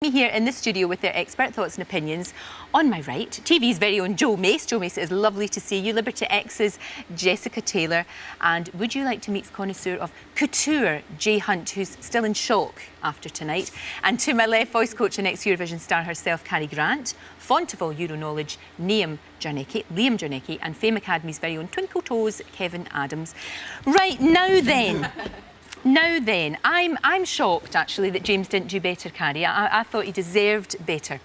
Me here in the studio with their expert thoughts and opinions. On my right, TV's very own Joe Mace. Joe Mace, it is lovely to see you. Liberty X's Jessica Taylor. And would you like to meet connoisseur of couture, Jay Hunt, who's still in shock after tonight. And to my left, voice coach and ex-Eurovision star herself, Cary Grant. Font of all Euro knowledge, Liam Jarnecki, and Fame Academy's very own Twinkle Toes, Kevin Adams. Right, now then. Now then, I'm shocked, actually, that James didn't do better, Cary. I thought he deserved better.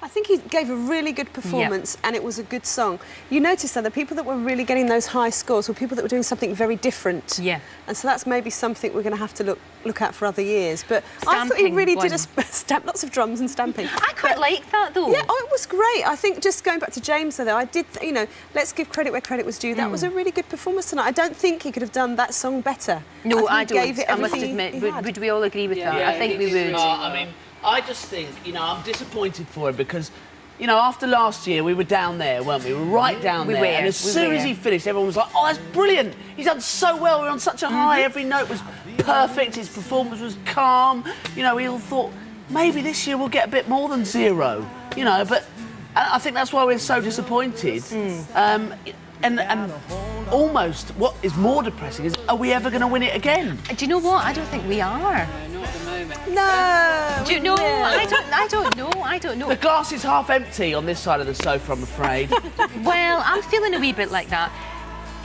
I think he gave a really good performance, and it was a good song. You noticed that the people that were really getting those high scores were people that were doing something very different. Yeah. And so that's maybe something we're going to have to look at for other years. But Stamping I thought he really one. did stamp, lots of drums and stamping. I quite like that, though. Yeah, oh, it was great. I think just going back to James, though, I did, you know, let's give credit where credit was due. That was a really good performance tonight. I don't think he could have done that song better. No, I think he don't. gave it I must everything admit. he had. Would we all agree with that? Yeah, I think we would. I mean, I just think, you know, I'm disappointed for him because, you know, after last year, we were down there, weren't we? We were right down there. And as soon as he finished, everyone was like, oh, that's brilliant. He's done so well. We're on such a high. Every note was perfect. His performance was calm. You know, we all thought, maybe this year we'll get a bit more than 0. You know, but I think that's why we're so disappointed. And almost what is more depressing is, are we ever going to win it again? Do you know what? I don't think we are. Not at the moment. No! Do you know? I don't know. The glass is half empty on this side of the sofa, I'm afraid. Well, I'm feeling a wee bit like that.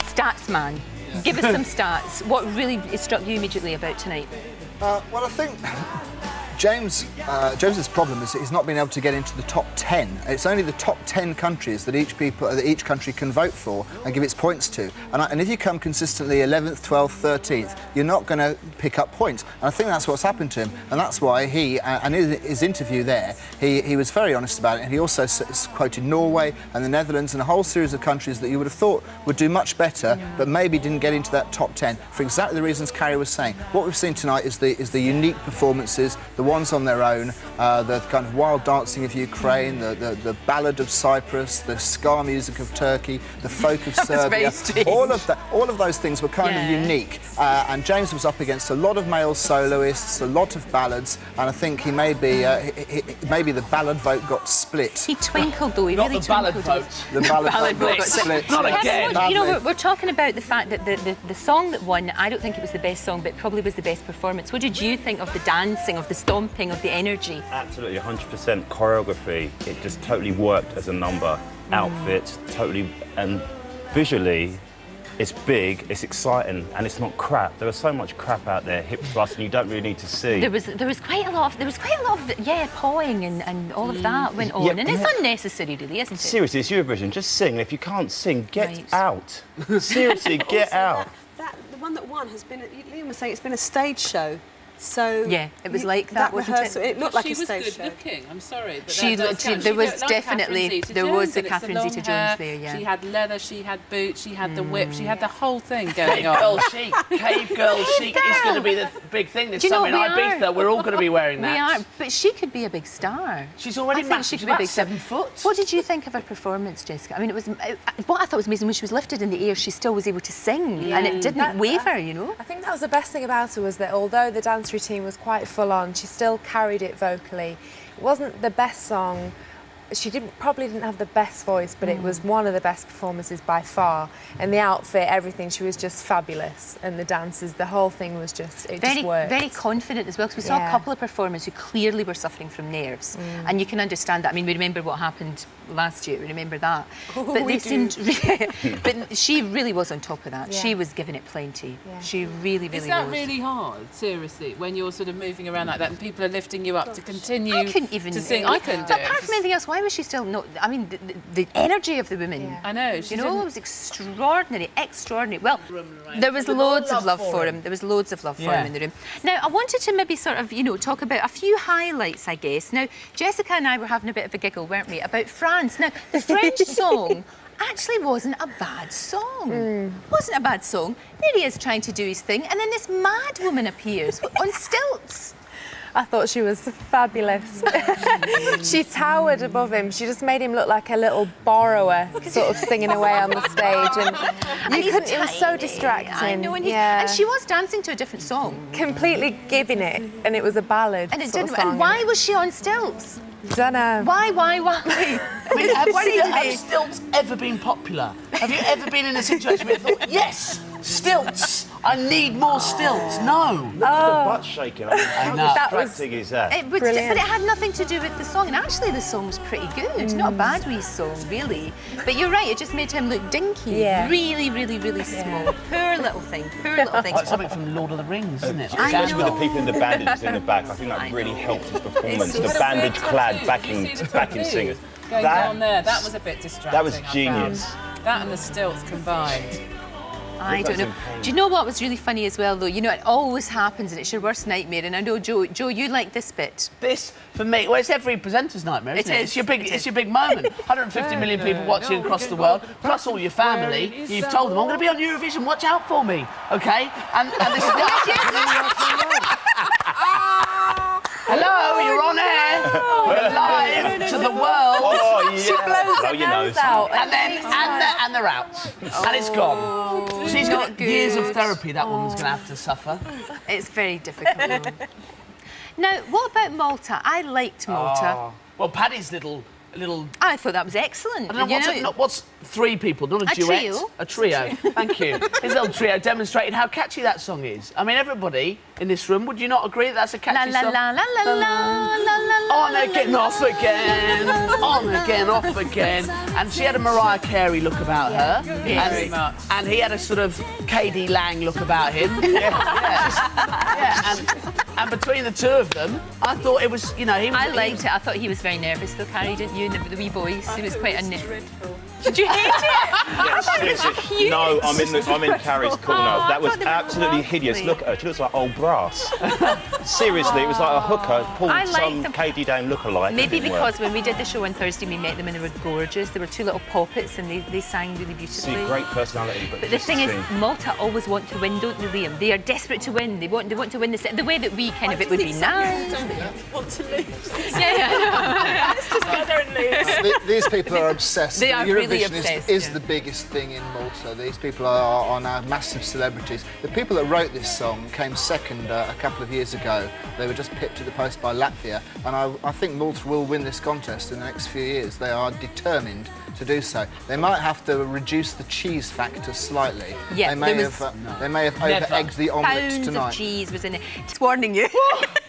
Stats, man. Give us some stats. What really struck you immediately about tonight? Well, I think James's problem is he's not been able to get into the top 10. It's only the top 10 countries that each country can vote for and give its points to. And if you come consistently 11th, 12th, 13th, you're not going to pick up points. And I think that's what's happened to him. And that's why he, and in his interview there, he was very honest about it. And he also quoted Norway and the Netherlands and a whole series of countries that you would have thought would do much better, but maybe didn't get into that top 10 for exactly the reasons Cary was saying. What we've seen tonight is the unique performances, the ones on their own, the kind of wild dancing of Ukraine, the ballad of Cyprus, the ska music of Turkey, the folk of Serbia. All of those things were kind of unique. And James was up against a lot of male soloists, a lot of ballads, and I think he maybe the ballad vote got split. He twinkled, though. He Not really the ballad twinkled. vote. The ballad vote got split. split. Not again. You know, we're talking about the fact that the song that won, I don't think it was the best song, but it probably was the best performance. What did you think of the dancing, of the stomping, of the energy? Absolutely, 100% choreography. It just totally worked as a number. Outfits, totally, and visually, it's big, it's exciting, and it's not crap. There is so much crap out there, hip thrust, and you don't really need to see. There was quite a lot of pawing and all of that went on, and it's unnecessary, really, isn't it? Seriously, it's Eurovision. Just sing. If you can't sing, get Right. out. Seriously, get out. The one that won has been, Liam was saying, it's been a stage show. So yeah, it was like that, wasn't it? rehearsal, it looked like She a stage was show. good looking, I'm sorry. But She that looked- does count. there was looked like definitely- Catherine there was the Zeta-Jones, and it's Catherine long Zeta-Jones hair, there, yeah. She had leather, she had boots, she had the whip, she had the whole thing going Cave on. girl chic. Cave girl chic is going to be the big thing this Do you know summer in what we Ibiza. We're all going to be wearing that. We are, but she could be a big star. She's already I think massive. she She's could be a about big star. 7 foot. What did you think of her performance, Jessica? I mean, what I thought was amazing when she was lifted in the air, she still was able to sing, and it didn't waver, you know. I think that was the best thing about her, was that although the dance routine was quite full on, she still carried it vocally. It wasn't the best song. She probably didn't have the best voice, but it was one of the best performances by far. And the outfit, everything, she was just fabulous. And the dances, the whole thing was just, it just worked. Very confident as well, because we saw a couple of performers who clearly were suffering from nerves, and you can understand that. I mean, we remember what happened last year. We remember that. But they seemed, but she really was on top of that. Yeah. She was giving it plenty. Yeah. She really Is was. that really hard, seriously, when you're sort of moving around like that and people are lifting you up to continue I couldn't even to sing? I couldn't do But it. apart from anything else, why was she still not? I mean, the energy of the women. Yeah. I know. You know, it was extraordinary. Well, there was loads of love for him. There was loads of love for him in the room. Now, I wanted to maybe sort of, you know, talk about a few highlights, I guess. Now, Jessica and I were having a bit of a giggle, weren't we, about France. Now, the French song actually wasn't a bad song. Wasn't a bad song. There he is trying to do his thing, and then this mad woman appears on stilts. I thought she was fabulous. She towered above him. She just made him look like a little borrower, sort of singing away on the stage. And you couldn't, it was so distracting. I know, and, yeah. and she was dancing to a different song. Completely giving it, and it was a ballad. And it sort of didn't. song. And why was she on stilts? Don't know. Why? I mean, have stilts ever been popular? Have you ever been in a situation where you thought, yes, stilts, I need more stilts? No. Look at the butt shaking. I mean, how That was- distracting is that? But it had nothing to do with the song, and actually the song was pretty good. Not a bad wee song, really. But you're right, it just made him look dinky. Yeah. Really, really, really small. Poor little thing. Poor little thing. Like something from Lord of the Rings, isn't it? I Especially know. with the people in the bandages in the back, I think that really helped his performance. The bandage-clad backing singers. Going down there, that was a bit distracting. That was I found. genius. That and the stilts combined. I don't know. Do you know what was really funny as well, though? You know, it always happens, and it's your worst nightmare. And I know, Joe, you like this bit. This, for me, well, it's every presenter's nightmare, isn't it? It is. It's your big moment. 150 million people watching across the world, plus all your family. You've told them, I'm going to be on Eurovision, watch out for me, OK? And this is what... Hello, you're on air. We're live to the world. Oh, yeah. She blows her nose out. And they're out. And it's gone. She's got Not years of good. therapy that woman's going to have to suffer. It's very difficult. Now, what about Malta? I liked Malta. Well, Paddy's little... I thought that was excellent. I don't know, what's three people, not a duet? Trio. A trio. Thank you. His little trio demonstrated how catchy that song is. I mean, everybody in this room, would you not agree that that's a La catchy la song? la la la la la la. On again, off again, on again, off again. And she had a Mariah Carey look about her. Very much. And he had a sort of KD Lang look about him. And between the two of them, I thought it was, you know, he was... I liked it. I thought he was very nervous, though, Carrie, didn't you? The wee voice. He was quite a... Did you hate it? Yes. No, I'm in Carrie's corner. Oh, That was I thought they were absolutely hideous. lovely. Look at her, she looks like old brass. Seriously, it was like a hooker pulled I liked some them. Katie Dane lookalike. Maybe It didn't work. because when we did the show on Thursday, we met them and they were gorgeous. They were two little poppets and they sang really beautifully. See, great personality, but But the just thing is, sing. Malta always want to win, don't they, Liam? They are desperate to win. They want to win the set. The way that we kind of, it would be nice. Want to lose. Yeah. Let's just go there and lose. These people are obsessed. They are Eurovision really is- obsessed, is yeah. the biggest thing in Malta. These people are now massive celebrities. The people that wrote this song came second a couple of years ago. They were just pipped to the post by Latvia, and I think Malta will win this contest in the next few years. They are determined to do so. They might have to reduce the cheese factor slightly. Yeah, they may there was- have over-egged the omelette Pounds tonight. of cheese was in it. It's warning you.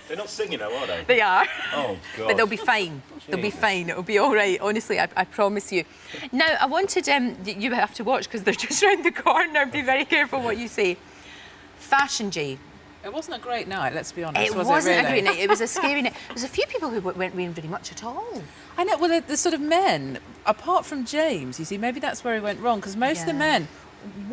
They're not singing though, are they? They are. Oh, God. But they'll be fine. They'll be fine. It'll be all right. Honestly, I promise you. Now, I wanted you have to watch because they're just round the corner. Be very careful what you say. Fashion Jay. It wasn't a great night, let's be honest. It was wasn't really? a great night. It was a scary night. There was a few people who weren't wearing very much at all. I know, well, the sort of men, apart from James, you see, maybe that's where he went wrong, because most of the Yeah. men,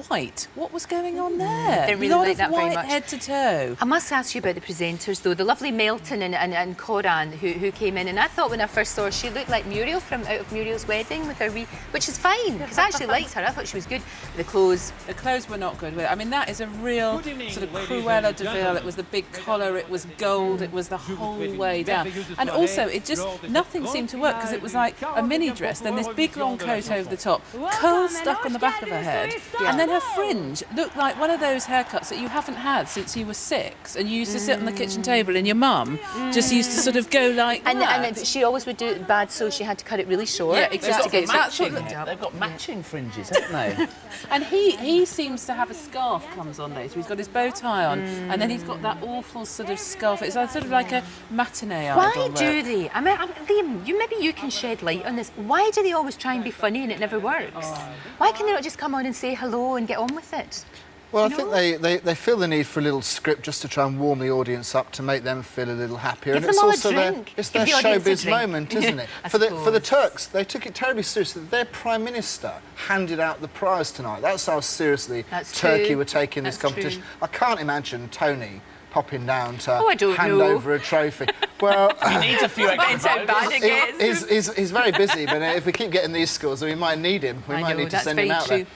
white. What was going on there? Didn't really lot like of that very white much. head to toe. I must ask you about the presenters, though. The lovely Melton and Coran who came in. And I thought when I first saw her, she looked like Muriel from Out of Muriel's Wedding with her wee... Which is fine, because I actually liked her. I thought she was good. The clothes... The clothes were not good. I mean, that is a real sort of Cruella de Vil. It was the big collar, it was gold, it was the whole way down. And also, it just, nothing seemed to work because it was like a mini dress, then this big long coat over the top, curls stuck on the back of her head, and then her fringe looked like one of those haircuts that you haven't had since you were 6, and you used to sit on the kitchen table and your mum just used to sort of go like that. And she always would do it bad, so she had to cut it really short. Yeah, They've exactly. got That's what matching, the- they've got matching fringes, haven't they? And he seems to have a scarf comes on later. He's got his bow tie on, and then he's got that awful sort of scarf. It's like sort of like a matinee Why idol. do they? I mean, Liam, maybe you can shed light on this. Why do they always try and be funny and it never works? Why can they not just come on and say hello and get on with it? Well, I think they feel the need for a little script just to try and warm the audience up to make them feel a little happier. Give and them all a it's also drink. it's Give their the audience a showbiz drink. moment, isn't it? I For the suppose. Turks, they took it terribly seriously. Their Prime Minister handed out the prize tonight. That's how seriously That's Turkey true. were taking this That's competition. true. I can't imagine Tony popping down to Oh, I don't hand know. over a trophy. Well, He needs a few extra How bad it gets. he's very busy, but if we keep getting these scores, we might need him. We I might know, need to that's send very him out true. there.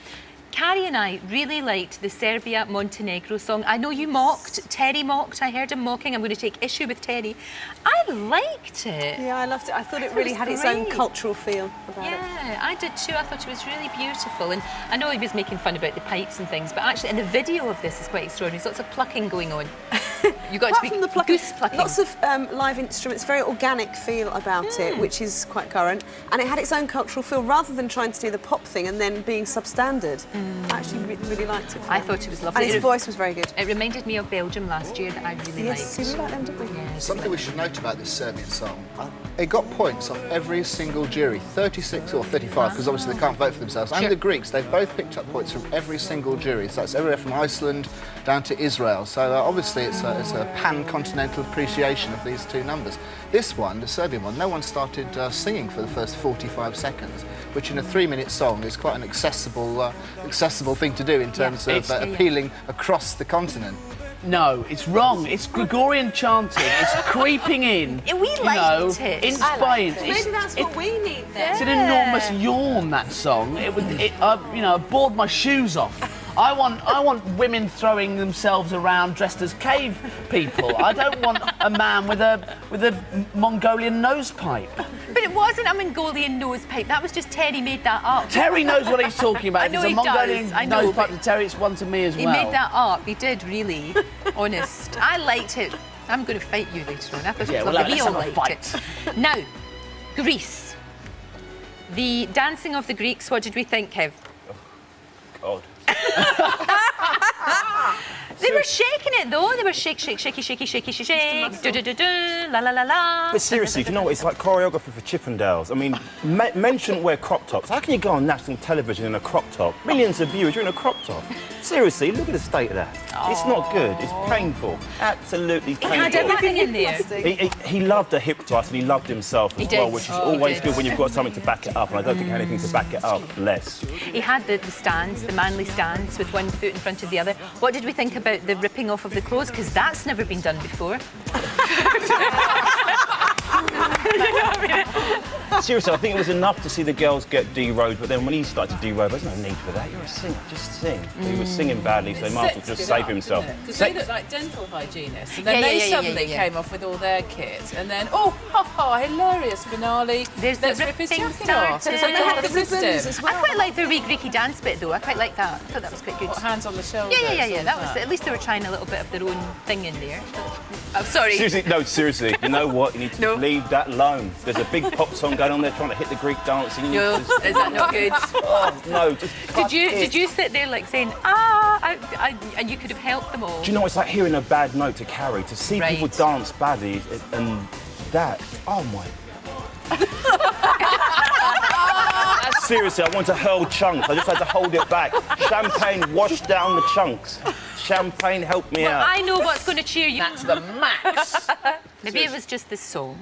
Carrie and I really liked the Serbia-Montenegro song. I know you mocked, Terry mocked, I heard him mocking. I'm going to take issue with Terry. I liked it. Yeah, I loved it. I thought it really had its own cultural feel about it. Yeah, I did too. I thought it was really beautiful. And I know he was making fun about the pipes and things, but actually, and the video of this is quite extraordinary. There's lots of plucking going on. You got Apart to be from the plucking, goose plucking. lots of live instruments, very organic feel about it, which is quite current. And it had its own cultural feel rather than trying to do the pop thing and then being substandard. I actually really liked it. I thought it was lovely. And his voice was very good. It reminded me of Belgium last year that I really Yes, liked. we like them, didn't we? Yeah, Something we should note about this Serbian song, it got points off every single jury, 36 or 35, because obviously they can't vote for themselves. And the Greeks, they've both picked up points from every single jury. So that's everywhere from Iceland down to Israel. So obviously it's a pan-continental appreciation of these two numbers. This one, the Serbian one, no one started singing for the first 45 seconds, which in a 3-minute song is quite an accessible thing to do in terms of appealing across the continent. No, it's wrong. It's Gregorian chanting. It's creeping in. We liked it. In Spain. Maybe that's what we need then. It's an enormous yawn, that song. I bored my shoes off. I want women throwing themselves around dressed as cave people. I don't want a man with a Mongolian nose pipe. But it wasn't a Mongolian nose pipe. That was just Terry made that up. Terry knows what he's talking about. I know If it's a he Mongolian does. I know, nose pipe but to Terry, it's one to me as He well. made that up. He did, really. Honest. I liked it. I'm going to fight you later on. I thought it was lovely. We all liked it. Now, Greece. The dancing of the Greeks, what did we think, Kev? God. They were shaking it though. They were shake, shake, shaky, shaky, shaky, shake, do do do do, la la la la. But seriously, do you know what? It's like choreography for Chippendales. I mean, men shouldn't wear crop tops. How can you go on national television in a crop top? Millions of viewers, you're in a crop top. Seriously, look at the state of that. It's not good. It's painful. Absolutely painful. He had everything in there. He loved a hip thrust and he loved himself as well, which is always good when you've got something to back it up. And I don't think anything to back it up less. He had the stance, the manly stance with one foot in front of the other. What did we think about the ripping off of the clothes? Because that's never been done before. Seriously, I think it was enough to see the girls get D-Road, but then when he started to D-Road, there's no need for that. You're a singer, just sing. He was singing badly, so he might as well just save himself. Because they look like dental hygienists, and then they suddenly came off with all their kit, and then, oh, ha ha, hilarious finale. There's Let's the rip his ripping jacket off. started. Because And they had the resist ribbons him. as well. I quite like the wee Greeky dance bit though. I quite like that. I thought that was quite good. What, hands on the shoulders? Yeah. That was at least they were trying a little bit of their own thing in there. I'm sorry. Seriously, you know what? You need to leave that alone. There's a big pop song going on there trying to hit the Greek dance. And No, is that not good? Oh, no, just cut it. Did you sit there like saying and you could have helped them all? Do you know, it's like hearing a bad note to carry, to see people dance badly and that. Oh my. Seriously, I want to hurl chunks. I just had to hold it back. Champagne washed down the chunks. Champagne helped me out. I know what's going to cheer you. That's the max. Maybe it was just the song.